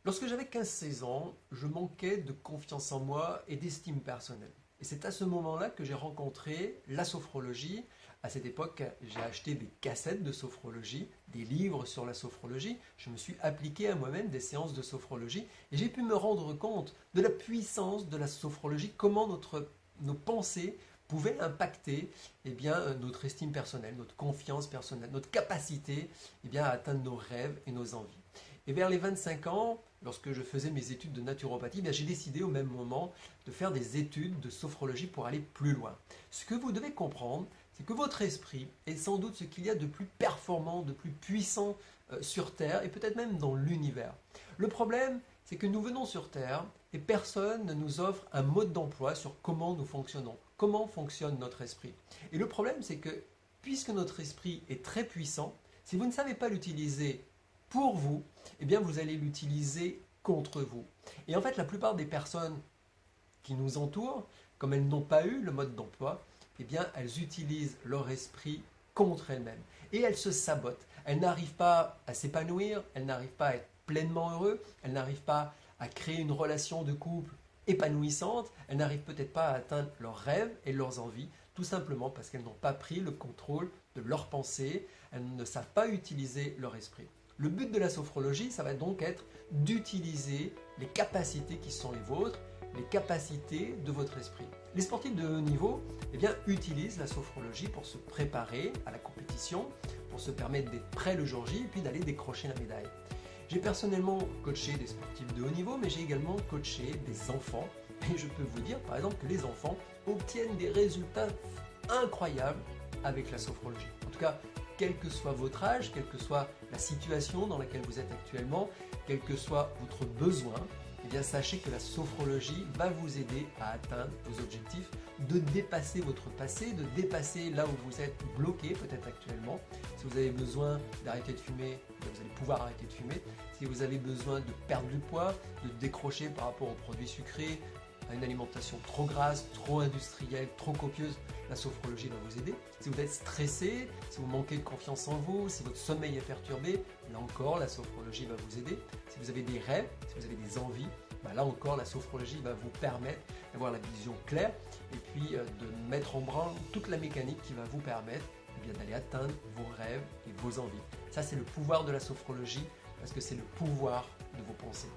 Lorsque j'avais 15-16 ans, je manquais de confiance en moi et d'estime personnelle. Et c'est à ce moment-là que j'ai rencontré la sophrologie. À cette époque, j'ai acheté des cassettes de sophrologie, des livres sur la sophrologie. Je me suis appliqué à moi-même des séances de sophrologie et j'ai pu me rendre compte de la puissance de la sophrologie, comment nos pensées pouvaient impacter notre estime personnelle, notre confiance personnelle, notre capacité à atteindre nos rêves et nos envies. Et vers les 25 ans, lorsque je faisais mes études de naturopathie, j'ai décidé au même moment de faire des études de sophrologie pour aller plus loin. Ce que vous devez comprendre, c'est que votre esprit est sans doute ce qu'il y a de plus performant, de plus puissant sur Terre et peut-être même dans l'univers. Le problème, c'est que nous venons sur Terre et personne ne nous offre un mode d'emploi sur comment nous fonctionnons, comment fonctionne notre esprit. Et le problème, c'est que puisque notre esprit est très puissant, si vous ne savez pas l'utiliser pour vous, vous allez l'utiliser contre vous. Et en fait, la plupart des personnes qui nous entourent, comme elles n'ont pas eu le mode d'emploi, elles utilisent leur esprit contre elles-mêmes. Et elles se sabotent. Elles n'arrivent pas à s'épanouir, elles n'arrivent pas à être pleinement heureux, elles n'arrivent pas à créer une relation de couple épanouissante, elles n'arrivent peut-être pas à atteindre leurs rêves et leurs envies, tout simplement parce qu'elles n'ont pas pris le contrôle de leurs pensées, elles ne savent pas utiliser leur esprit. Le but de la sophrologie, ça va donc être d'utiliser les capacités qui sont les vôtres, les capacités de votre esprit. Les sportifs de haut niveau utilisent la sophrologie pour se préparer à la compétition, pour se permettre d'être prêt le jour J et puis d'aller décrocher la médaille. J'ai personnellement coaché des sportifs de haut niveau, mais j'ai également coaché des enfants. Et je peux vous dire par exemple que les enfants obtiennent des résultats incroyables avec la sophrologie. En tout cas, quel que soit votre âge, quelle que soit la situation dans laquelle vous êtes actuellement, quel que soit votre besoin, sachez que la sophrologie va vous aider à atteindre vos objectifs, de dépasser votre passé, de dépasser là où vous êtes bloqué peut-être actuellement. Si vous avez besoin d'arrêter de fumer, vous allez pouvoir arrêter de fumer. Si vous avez besoin de perdre du poids, de décrocher par rapport aux produits sucrés, à une alimentation trop grasse, trop industrielle, trop copieuse, la sophrologie va vous aider. Si vous êtes stressé, si vous manquez de confiance en vous, si votre sommeil est perturbé, là encore la sophrologie va vous aider. Si vous avez des rêves, si vous avez des envies, là encore la sophrologie va vous permettre d'avoir la vision claire et puis de mettre en branle toute la mécanique qui va vous permettre d'aller atteindre vos rêves et vos envies. Ça, c'est le pouvoir de la sophrologie parce que c'est le pouvoir de vos pensées.